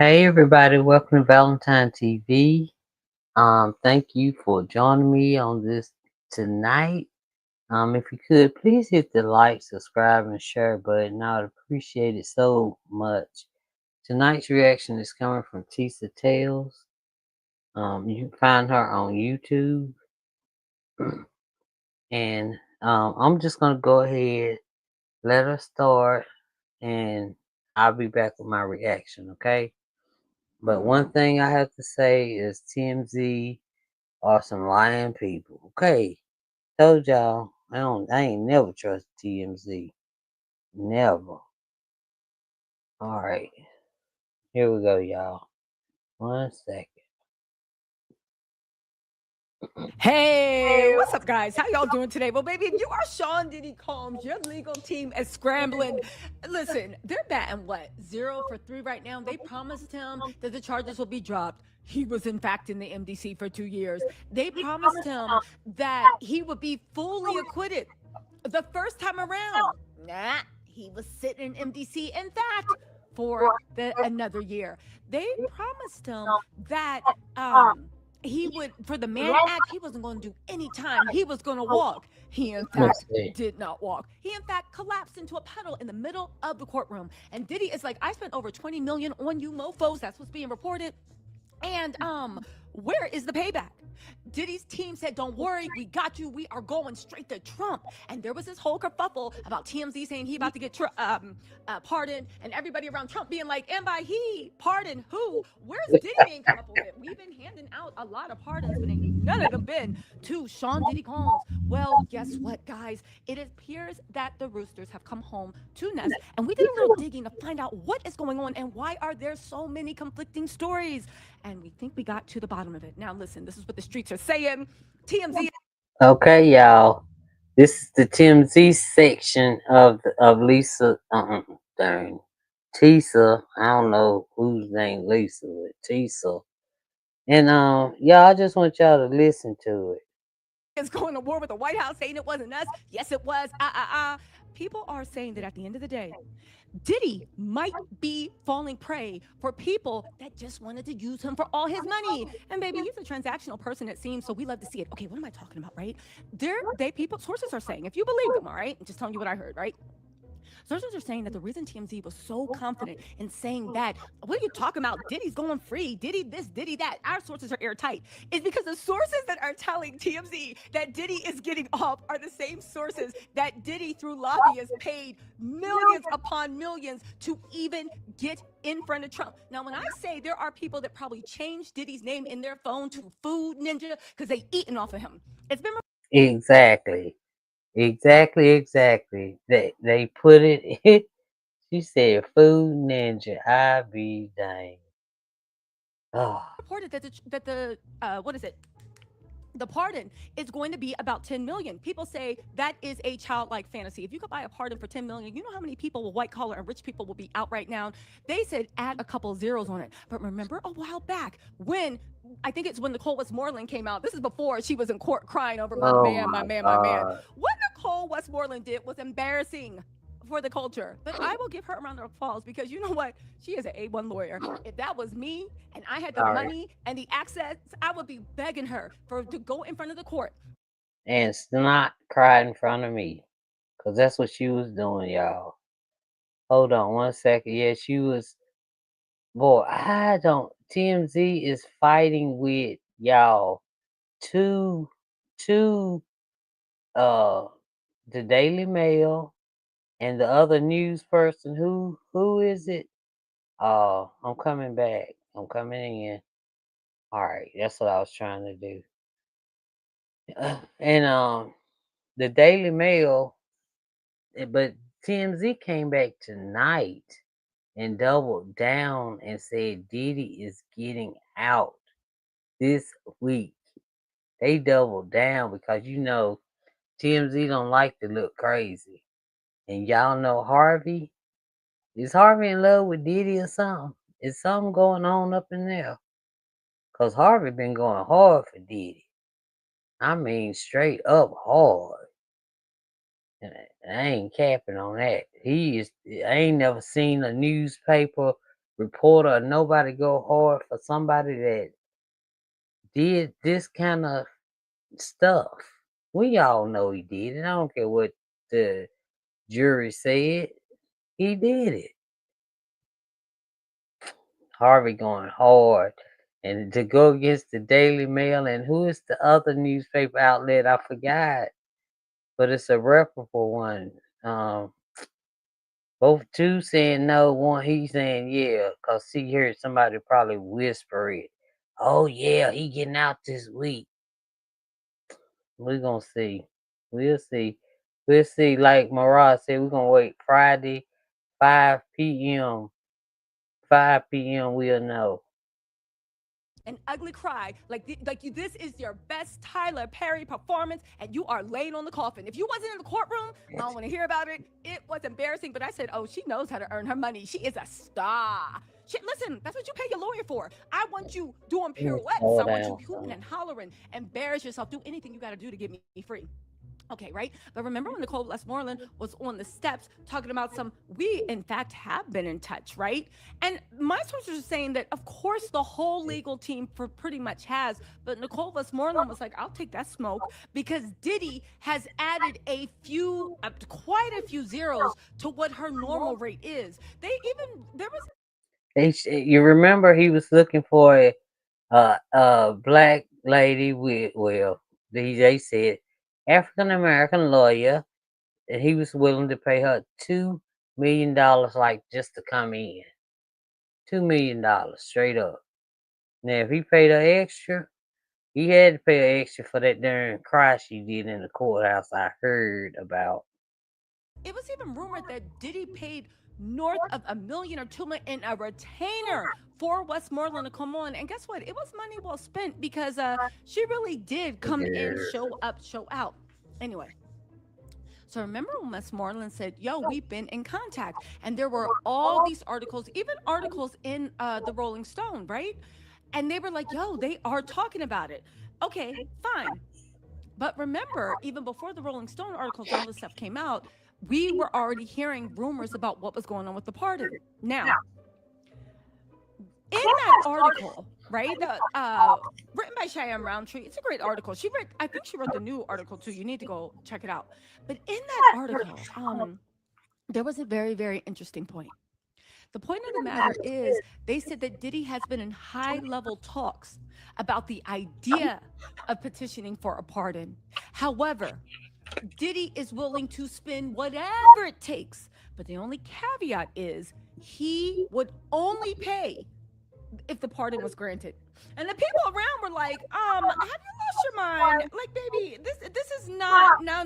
Hey everybody, welcome to Valentine TV. Thank you for joining me on this tonight. If you could please hit the like, subscribe, and share button. I would appreciate it so much. Tonight's reaction is coming from Tisa Tales. You can find her on YouTube. And I'm just gonna go ahead, let her start, and I'll be back with my reaction, okay? But one thing I have to say is TMZ are some lying people. Okay, told y'all I ain't never trust TMZ. Never. All right, here we go, y'all. 1 second. Hey, what's up, guys? How y'all doing today? Well, baby, if you are Sean Diddy Combs, your legal team is scrambling. Listen, they're batting what? 0 for 3 right now. They promised him that the charges will be dropped. He was, in fact, in the MDC for 2 years. They promised him that he would be fully acquitted the first time around. Nah, he was sitting in MDC, in fact, for another year. They promised him that he would, for the Mann Act, he wasn't going to do any time. He was going to walk. He, in Let's fact, see. did not walk. He, in fact, collapsed into a puddle in the middle of the courtroom. And Diddy is like, I spent over 20 million on you mofos. That's what's being reported. And where is the payback? Diddy's team said, don't worry, we got you. We are going straight to Trump. And there was this whole kerfuffle about TMZ saying he about to get pardoned, and everybody around Trump being like, and by he, pardon who? Where's Diddy name come up with it? We've been handing out a lot of pardons, but ain't none of them been to Sean Diddy Combs. Well, guess what, guys? It appears that the Roosters have come home to Nest, and we did a little digging to find out what is going on and why are there so many conflicting stories. And we think we got to the bottom of it. Now, listen, this is what the streets are saying. TMZ. Okay, y'all. This is the TMZ section of Lisa. Darn. Tisa. I don't know whose name Lisa, but Tisa. And y'all, I just want y'all to listen to it. Is going to war with the White House saying it wasn't us. Yes, it was. People are saying that at the end of the day, Diddy might be falling prey for people that just wanted to use him for all his money. And baby, he's a transactional person, it seems. So we love to see it. Okay, what am I talking about, right? Sources are saying, if you believe them, all right, I'm just telling you what I heard, right? Sources are saying that the reason TMZ was so confident in saying that, what are you talking about? Diddy's going free. Diddy this, Diddy that. Our sources are airtight. Is because the sources that are telling TMZ that Diddy is getting off are the same sources that Diddy, through lobbyists, paid millions upon millions to even get in front of Trump. Now, when I say there are people that probably changed Diddy's name in their phone to Food Ninja because they eaten off of him. It's been Exactly. Exactly. They put it. She said, "Food Ninja." I be dang. Oh, reported that the what is it? The pardon is going to be about 10 million. People say that is a childlike fantasy. If you could buy a pardon for 10 million, you know how many people with white collar and rich people will be out right now? They said add a couple zeros on it. But remember a while back when, I think it's when Nicole Westmoreland came out. This is before she was in court crying over my oh man, my my man, my man. God. What Nicole Westmoreland did was embarrassing for the culture. But I will give her a round of applause because you know what? She is an A1 lawyer. If that was me and I had the Sorry. money and the access, I would be begging her to go in front of the court. And Snot cried in front of me. Because that's what she was doing, y'all. Hold on 1 second. Yeah, she was. Boy, I don't. TMZ is fighting with y'all. Two, two, uh, the Daily Mail and the other news person. Who is it? I'm coming back. I'm coming in. All right, that's what I was trying to do. And the Daily Mail, but TMZ came back tonight and doubled down and said Diddy is getting out this week. They doubled down because TMZ don't like to look crazy. And y'all know Harvey. Is Harvey in love with Diddy or something? Is something going on up in there? Cause Harvey been going hard for Diddy. I mean straight up hard. And I ain't capping on that. I ain't never seen a newspaper reporter or nobody go hard for somebody that did this kind of stuff. We all know he did it. I don't care what the jury said. He did it. Harvey going hard. And to go against the Daily Mail and who is the other newspaper outlet? I forgot. But it's a reputable one. Um, both two saying no, one he saying yeah, cause he heard somebody probably whisper it. Oh yeah, he getting out this week. We're gonna see. We'll see. We'll see. Like Mariah said, we're gonna wait Friday, 5 p.m. 5 p.m. We'll know. An ugly cry, this is your best Tyler Perry performance, and you are laying on the coffin. If you wasn't in the courtroom, I don't want to hear about it. It was embarrassing, but I said, oh, she knows how to earn her money. She is a star. Listen, that's what you pay your lawyer for. I want you doing pirouettes. Slow I want you down. hooting and hollering. Embarrass yourself. Do anything you got to do to get me free. Okay, right? But remember when Nicole Westmoreland was on the steps talking about we in fact have been in touch, right? And my sources are saying that, of course, the whole legal team for pretty much has, but Nicole Westmoreland was like, I'll take that smoke because Diddy has added quite a few zeros to what her normal rate is. There was You remember he was looking for a black lady with, well, they said African American lawyer, and he was willing to pay her $2 million, like just to come in. $2 million straight up. Now, if he paid her extra, he had to pay her extra for that darn cry she did in the courthouse. I heard about. It was even rumored that Diddy paid north of $1 million or $2 million in a retainer for Westmoreland to come on. And guess what? It was money well spent because she really did come in, show up, show out. Anyway. So remember when Westmoreland said, yo, we've been in contact. And there were all these articles, even articles in the Rolling Stone, right? And they were like, yo, they are talking about it. Okay, fine. But remember, even before the Rolling Stone articles and all this stuff came out, we were already hearing rumors about what was going on with the pardon. Now, in that article, right, written by Cheyenne Roundtree, it's a great article. I think she wrote the new article too. You need to go check it out. But in that article, there was a very, very interesting point. The point of the matter is, they said that Diddy has been in high level talks about the idea of petitioning for a pardon. However, Diddy is willing to spend whatever it takes. But the only caveat is he would only pay if the pardon was granted. And the people around were like, have you lost your mind? Like, baby, this is not, no.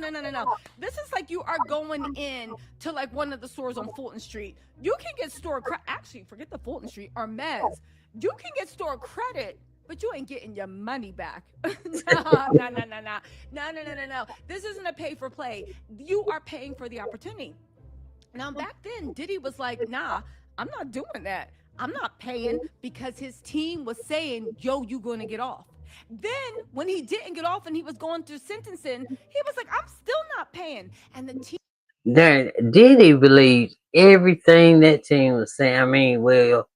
This is like you are going in to like one of the stores on Fulton Street. You can get actually, forget the Fulton Street, or Mez. You can get store credit, but you ain't getting your money back. No. This isn't a pay for play. You are paying for the opportunity. Now, back then, Diddy was like, nah, I'm not doing that. I'm not paying because his team was saying, yo, you going to get off. Then when he didn't get off and he was going through sentencing, he was like, I'm still not paying. And the team. Diddy believed everything that team was saying. I mean, well,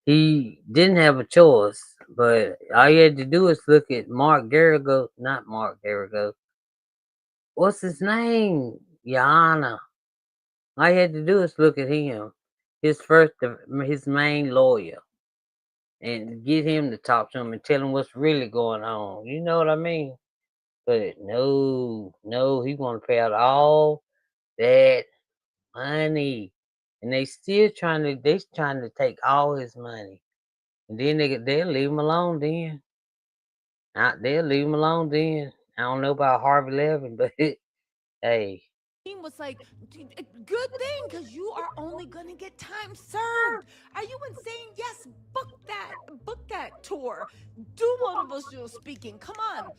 he didn't have a choice, but all you had to do is look at Mark Garrigo, not Mark Garrigo. What's his name? Yana. All you had to do is look at him, his main lawyer, and get him to talk to him and tell him what's really going on. You know what I mean? But no, he want to pay out all that money, and they trying to take all his money, and then they'll leave him alone. They'll leave him alone. Then I don't know about Harvey Levin, but hey, Was like, good thing, because you are only gonna get time served. Are you insane? Yes, book that tour. Do motivational speaking. Come on.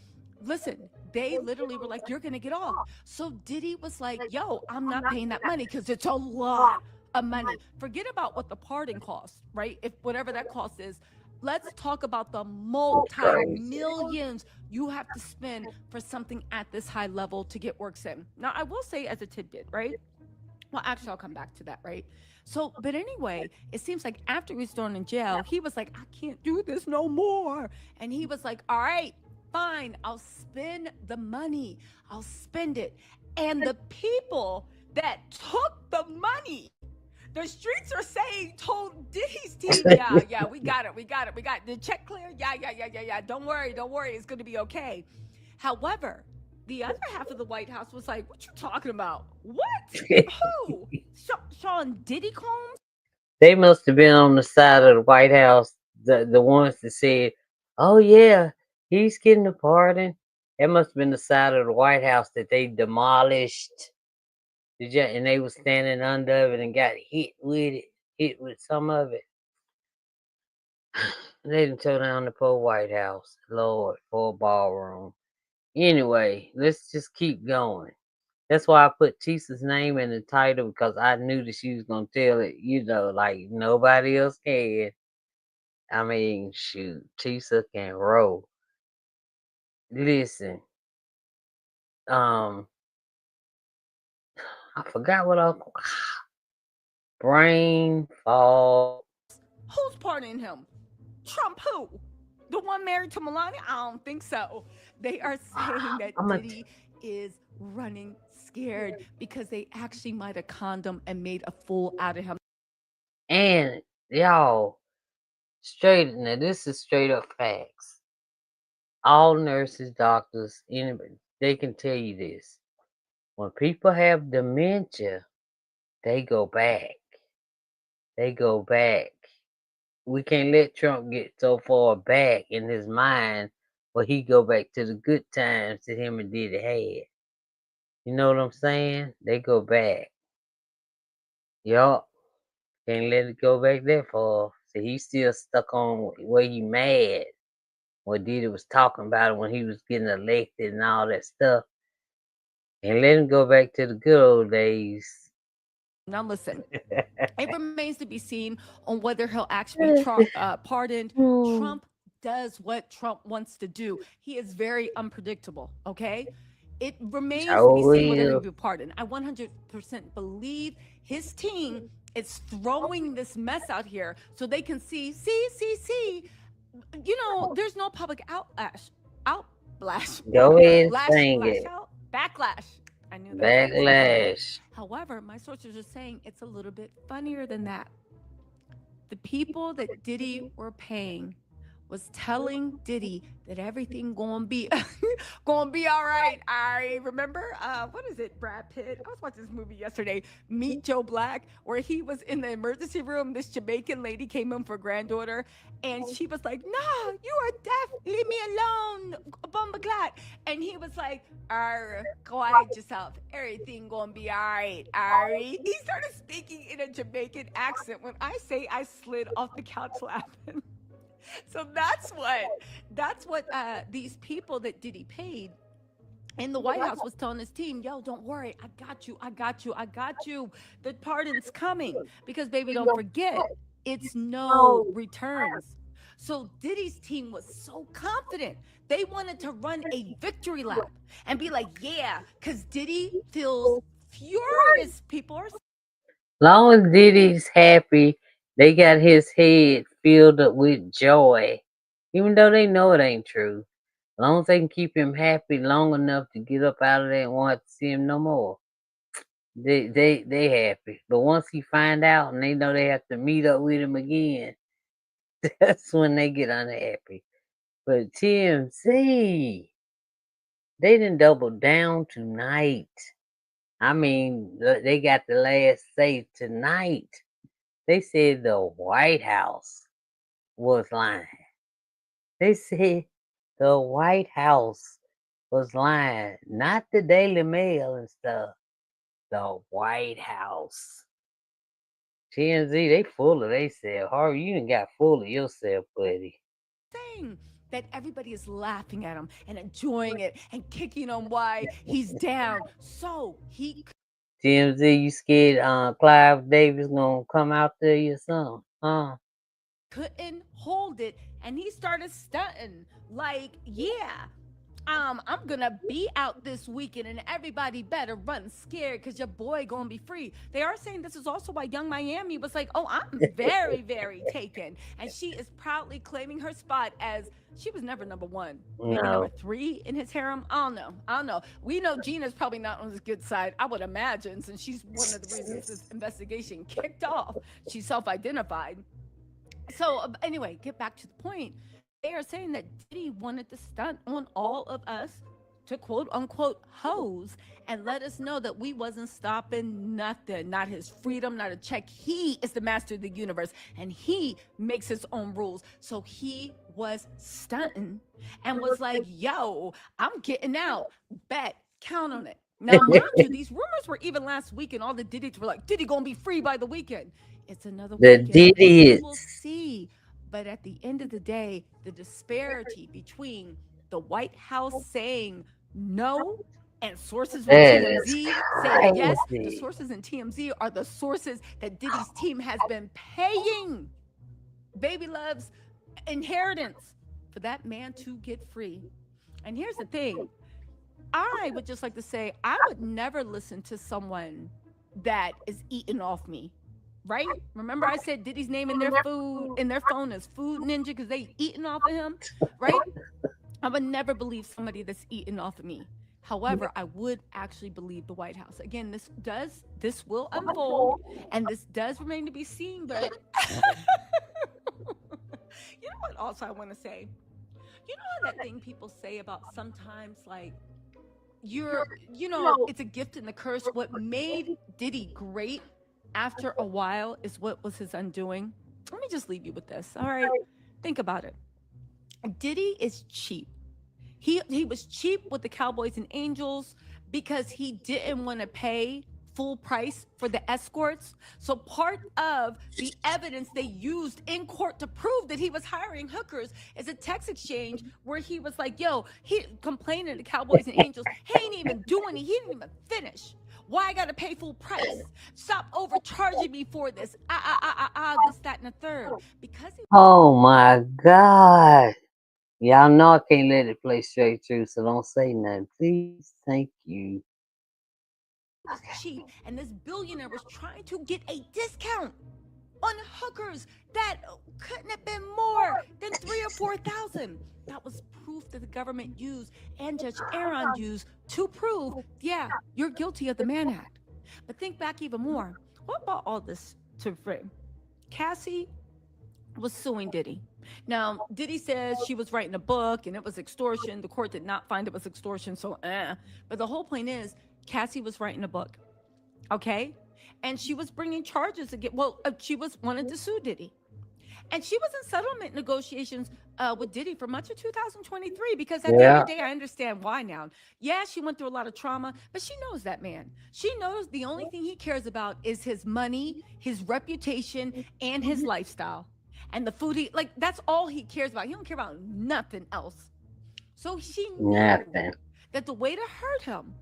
Listen, they literally were like, you're gonna get off. So Diddy was like, yo, I'm not paying that money because it's a lot of money. Forget about what the pardon costs, right? If whatever that cost is, let's talk about the multi-millions you have to spend for something at this high level to get works in. Now, I will say as a tidbit, right? Well, actually, I'll come back to that, right? So, but anyway, it seems like after he was thrown in jail, he was like, I can't do this no more. And he was like, all right, fine, I'll spend the money, I'll spend it. And the people that took the money, the streets are saying, told Diddy's team, yeah, yeah, we got it, we got it, we got it. The check clear, yeah, yeah, yeah, yeah, yeah. Don't worry, it's gonna be okay. However, the other half of the White House was like, what you talking about? What? Who? Sean Diddy Combs? They must have been on the side of the White House, the ones that said, "Oh yeah, he's getting a pardon." That must have been the side of the White House that they demolished. And they was standing under it and got hit with it, hit with some of it. They didn't tear down the poor White House, Lord, poor ballroom. Anyway, let's just keep going. That's why I put Tisa's name in the title because I knew that she was gonna tell it, like nobody else can. I mean, shoot, Tisa can roll. Listen, um, I forgot what I brain fog. Who's pardoning him? Trump who? The one married to Melania? I don't think so. They are saying that I'm a Diddy is running scared because they actually might have conned him and made a fool out of him. and y'all straight now. This is straight up facts. All nurses, doctors, anybody, they can tell you this. When people have dementia, they go back. They go back. We can't let Trump get so far back in his mind where he go back to the good times that him and Diddy had. You know what I'm saying? They go back. Yup. Can't let it go back that far. So he's still stuck on where he mad. What Diddy was talking about when he was getting elected and all that stuff. And let him go back to the good old days. Now, listen, it remains to be seen on whether he'll actually be pardoned. Trump does what Trump wants to do. He is very unpredictable, okay? It remains to So be seen whether he'll will. be pardoned. I 100% believe his team is throwing this mess out here so they can see. There's no public outlash, Go ahead and sing lash it. out, backlash. I knew that word wasn't coming. Backlash. However, my sources are saying it's a little bit funnier than that. The people that Diddy were paying was telling Diddy that everything gonna be gonna be all right. I remember what is it, Brad Pitt? I was watching this movie yesterday, Meet Joe Black, where he was in the emergency room. This Jamaican lady came in for granddaughter, and she was like, "No, you are deaf. Leave me alone, Bumbaglat." And he was like, quiet yourself. Everything gonna be all right, Ari." He started speaking in a Jamaican accent. When I say I slid off the couch laughing. So that's what these people that Diddy paid in the White House was telling his team, yo, don't worry, I got you. The pardon's coming. Because baby, don't forget, it's no returns. So Diddy's team was so confident. They wanted to run a victory lap and be like, yeah, because Diddy feels furious. People are Long as Diddy's happy, they got his head filled up with joy. Even though they know it ain't true. As long as they can keep him happy long enough to get up out of there and won't have to see him no more. They happy. But once he find out and they know they have to meet up with him again, that's when they get unhappy. But TMZ, they didn't double down tonight. I mean, they got the last say tonight. They said the White House was lying. They said the White House was lying, not the Daily Mail and stuff. The White House. TMZ, they full of theyself. Harvey, you done got full of yourself, buddy. saying that everybody is laughing at him and enjoying it and kicking on why he's down. So he TMZ, you scared Clive Davis gonna come out there your son? Huh? couldn't hold it and he started stunting like, yeah. I'm gonna be out this weekend and everybody better run scared because your boy gonna be free. They are saying this is also why Young Miami was like, oh, I'm very, very taken. And she is proudly claiming her spot as she was never number one, maybe number No. three in his harem. I don't know. I don't know. We know Gina's probably not on his good side, I would imagine, since she's one of the reasons this investigation kicked off. She self identified. So, anyway, get back to the point. They are saying that Diddy wanted to stunt on all of us to quote unquote hoes and let us know that we wasn't stopping nothing, not his freedom, not a check. He is the master of the universe and he makes his own rules. So he was stunting and was like, yo, I'm getting out. Bet, count on it. Now, mind you, these rumors were even last week, and all the Diddy's were like, Diddy gonna be free by the weekend. It's another The weekend, and we will Diddy'S. see. But at the end of the day, the disparity between the White House saying no and sources with That is TMZ saying yes, the crazy. sources in TMZ are the sources that Diddy's team has been paying Baby Love's inheritance for that man to get free. And here's the thing, I would just like to say, I would never listen to someone that is eating off me. Right? Remember, I said Diddy's name in their food in their phone is Food Ninja because they eating off of him, right? I would never believe somebody that's eating off of me. However, I would actually believe the White House. Again, this will unfold, and this does remain to be seen. But you know what? Also, I want to say, you know how that thing people say about sometimes like it's a gift and the curse. What made Diddy great after a while is what was his undoing. Let me just leave you with this. All right. Think about it. Diddy is cheap. He was cheap with the Cowboys and Angels because he didn't want to pay full price for the escorts. So part of the evidence they used in court to prove that he was hiring hookers is a text exchange where he was like, yo, he complaining to Cowboys and Angels, he ain't even doing it, he didn't even finish. Why I gotta pay full price? Stop overcharging me for this. This, that, and the third. Because he Oh my God. Y'all know I can't let it play straight through, so don't say nothing. Please. Thank you. was cheap and this billionaire was trying to get a discount on hookers that couldn't have been more than 3 or 4 thousand. That was proof that the government used and Judge Aaron used to prove, yeah, you're guilty of the Mann Act. But think back even more. What brought all this to frame? Cassie was suing Diddy. Now, Diddy says she was writing a book and it was extortion. The court did not find it was extortion, so But the whole point is, Cassie was writing a book, okay? And she was bringing charges again. Well, she was wanted to sue Diddy. And she was in settlement negotiations with Diddy for much of 2023 because at the end Yeah. of the day, I understand why now. Yeah, she went through a lot of trauma, but she knows that man. She knows the only thing he cares about is his money, his reputation, and his lifestyle. And the food he like, that's all he cares about. He don't care about nothing else. So she knew Nothing. that the way to hurt him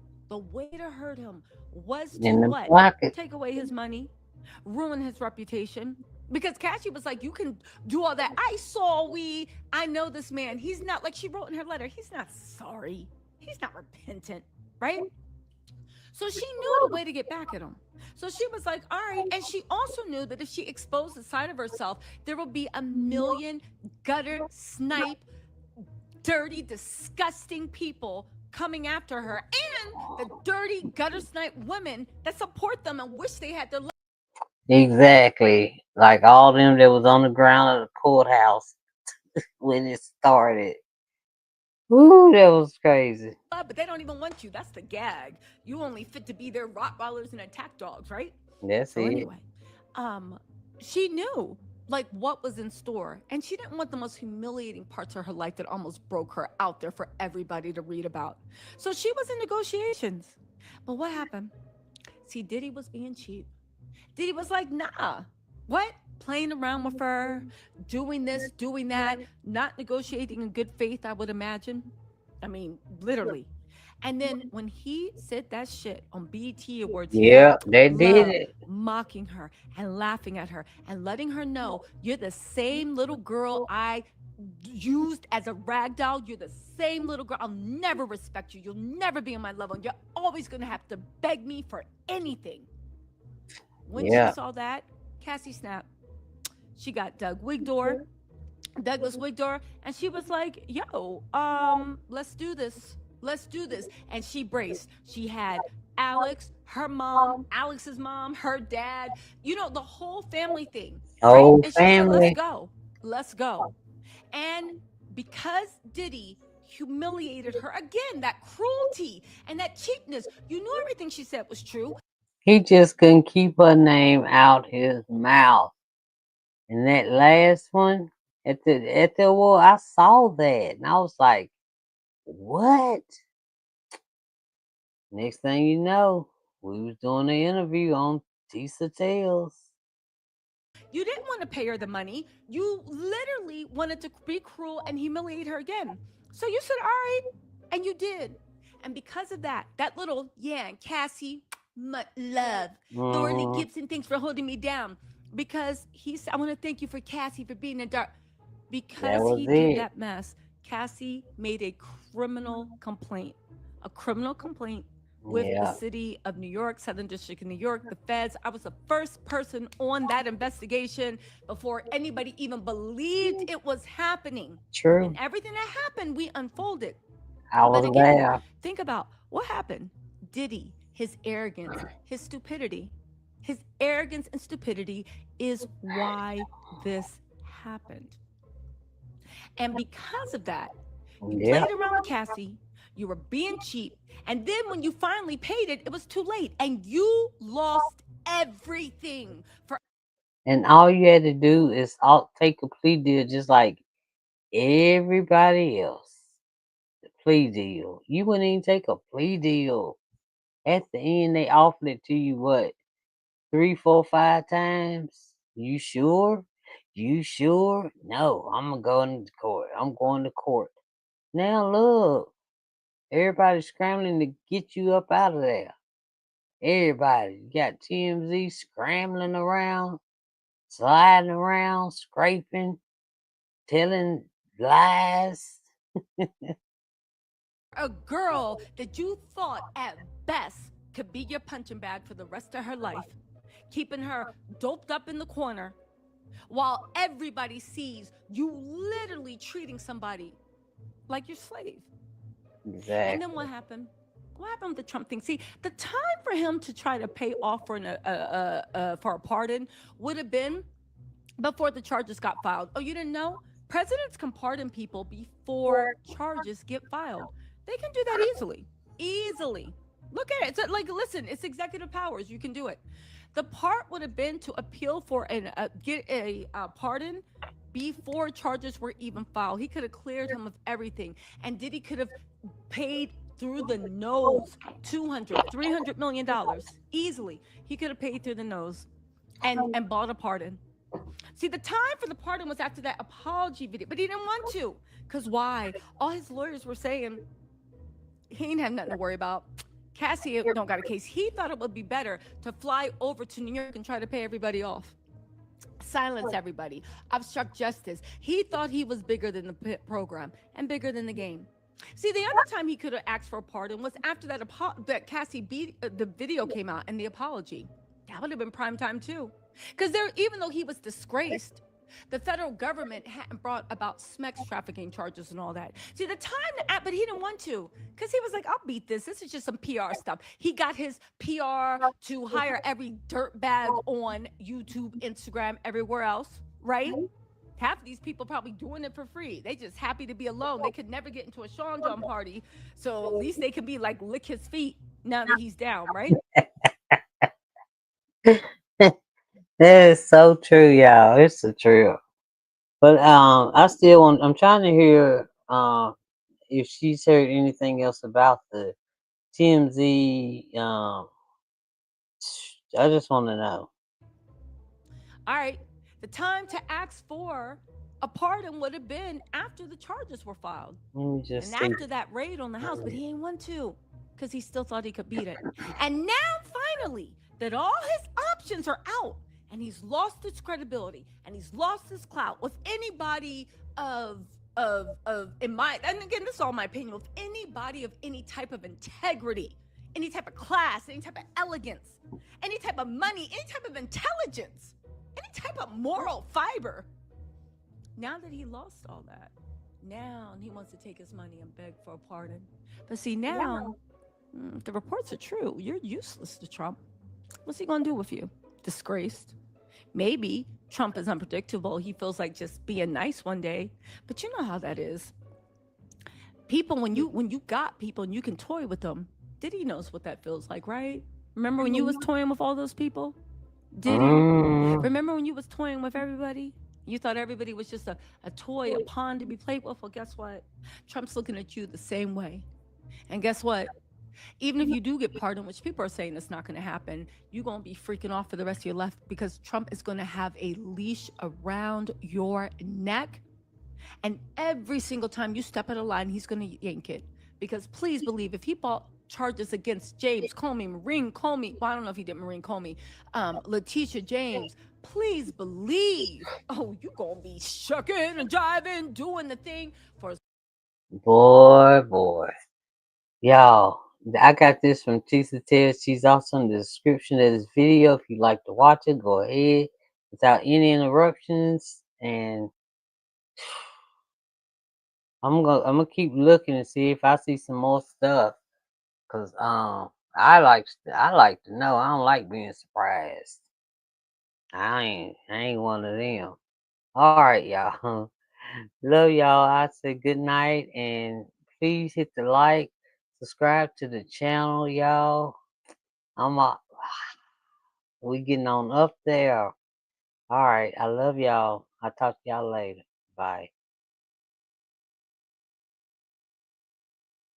was to In the what? pocket. Take away his money, ruin his reputation. Because Cassie was like, you can do all that. I know this man. He's not, like she wrote in her letter, he's not sorry. He's not repentant, right? So she knew the way to get back at him. So she was like, all right. And she also knew that if she exposed the side of herself, there will be a million gutter snipe, dirty, disgusting people coming after her and the dirty gutter snipe women that support them and wish they had their Exactly. Like all them that was on the ground of the courthouse when it started. Ooh, that was crazy. love, but they don't even want you. That's the gag. You only fit to be their Rottweilers and attack dogs, right? That's So it. anyway, um, she knew like what was in store, and she didn't want the most humiliating parts of her life that almost broke her out there for everybody to read about. So she was in negotiations. But what happened? See, Diddy was being cheap. Diddy was like, nah, what? Playing around with her, doing this, doing that, not negotiating in good faith, I would imagine. I mean, literally. And then when he said that shit on BET Awards, yeah, Yeah, they did love it. mocking her and laughing at her and letting her know you're the same little girl I used as a rag doll. You're the same little girl. I'll never respect you. You'll never be on my level. You're always going to have to beg me for anything. When she Yeah. saw that, Cassie snapped. She got Douglas Wigdor, and she was like, "Yo, let's do this. Let's do this." And she braced. She had Alex, her mom, Alex's mom, her dad, the whole family thing, right? Whole And she said, "Let's family. go. Let's go." And because Diddy humiliated her again, that cruelty and that cheapness, you knew everything she said was true. He just couldn't keep her name out his mouth. And that last one at the well, I saw that and I was like, what? Next thing you know, we was doing the interview on Tisa Tales. You didn't want to pay her the money. You literally wanted to be cruel and humiliate her again. So you said, all right. And you did. And because of that, that little, yeah, Cassie, much love. Thorley Mm-hmm. Gibson, thanks for holding me down. Because he said, I want to thank you for Cassie for being in dark. That Because was he did it. that mess, Cassie made a criminal complaint. A criminal complaint with the Yeah, city of New York, Southern District of New York, the feds. I was the first person on that investigation before anybody even believed it was happening. And true. everything that happened, we unfolded. I But was again, there. think about what happened. Diddy, his arrogance, his stupidity, his arrogance and stupidity is why this happened. And because of that, you Yeah. played around with Cassie, you were being cheap, and then when you finally paid it, it was too late, and you lost everything for. And all you had to do is take a plea deal just like everybody else. The plea deal. You wouldn't even take a plea deal. At the end, they offered it to you what? Three, four, 5 times? You sure? You sure? No, I'm gonna go into court. I'm going to court. Now look, everybody's scrambling to get you up out of there. Everybody. You got TMZ scrambling around, sliding around, scraping, telling lies. A girl that you thought at best could be your punching bag for the rest of her life, keeping her doped up in the corner while everybody sees you literally treating somebody like your slave. And then Exactly. what happened? What happened with the Trump thing? See, the time for him to try to pay off for a pardon would have been before the charges got filed. Oh, you didn't know? Presidents can pardon people before charges get filed. They can do that easily. Easily. Look at it. It's like, listen, it's executive powers. You can do it. The part would have been to appeal for and get a pardon before charges were even filed. He could have cleared him of everything. And Diddy could have paid through the nose 200, $300 million easily. He could have paid through the nose and bought a pardon. See, the time for the pardon was after that apology video, but he didn't want to. Because why? All his lawyers were saying he ain't have nothing to worry about. Cassie don't got a case. He thought it would be better to fly over to New York and try to pay everybody off. Silence everybody. Obstruct justice. He thought he was bigger than the program and bigger than the game. See, the other time he could have asked for a pardon was after that Cassie the video came out and the apology. That would have been prime time too. Because even though he was disgraced, the federal government hadn't brought about sex trafficking charges and all that. See, the time to act, but he didn't want to because he was like, I'll beat this. This is just some PR stuff. He got his PR to hire every dirtbag on YouTube, Instagram, everywhere else, right? Half of these people probably doing it for free. They just happy to be alone. They could never get into a Sean John party. So at least they can be like lick his feet now that he's down, right? That is so true, y'all. It's the truth. But I still want. I'm trying to hear if she's heard anything else about the TMZ. I just want to know. All right. The time to ask for a pardon would have been after the charges were filed Let me and just see. after that raid on the house, but he ain't want to because he still thought he could beat it. And now, finally, that all his options are out and he's lost his credibility and he's lost his clout with anybody of in my, and again, this is all my opinion, with anybody of any type of integrity, any type of class, any type of elegance, any type of money, any type of intelligence, any type of moral fiber, now that he lost all that, now he wants to take his money and beg for a pardon. But see, now, if the reports are true, you're useless to Trump. What's he gonna do with you? Disgraced. Maybe Trump is unpredictable. He feels like just being nice one day, but you know how that is. People, when you got people and you can toy with them, Diddy knows what that feels like, right? Remember when you was toying with all those people? Diddy, Mm. remember when you was toying with everybody? You thought everybody was just a toy, a pawn to be played with? Well, guess what? Trump's looking at you the same way. And guess what? Even if you do get pardoned, which people are saying it's not going to happen, you're going to be freaking off for the rest of your life because Trump is going to have a leash around your neck. And every single time you step out of line, he's going to yank it. Because please believe, if he brought charges against James Comey, Marine Comey, well, I don't know if he did Marine Comey, Letitia James, please believe, oh, you going to be shucking and jiving, doing the thing for. Boy. Y'all, I got this from Tisa Tell. She's also in the description of this video. If you'd like to watch it, go ahead without any interruptions. And I'm gonna keep looking and see if I see some more stuff. Cause I like to know. I don't like being surprised. I ain't one of them. All right, y'all. Love y'all. I say good night and please hit the like, subscribe to the channel, y'all. I'm we getting on up there. All right, I love y'all. I'll talk to y'all later. Bye.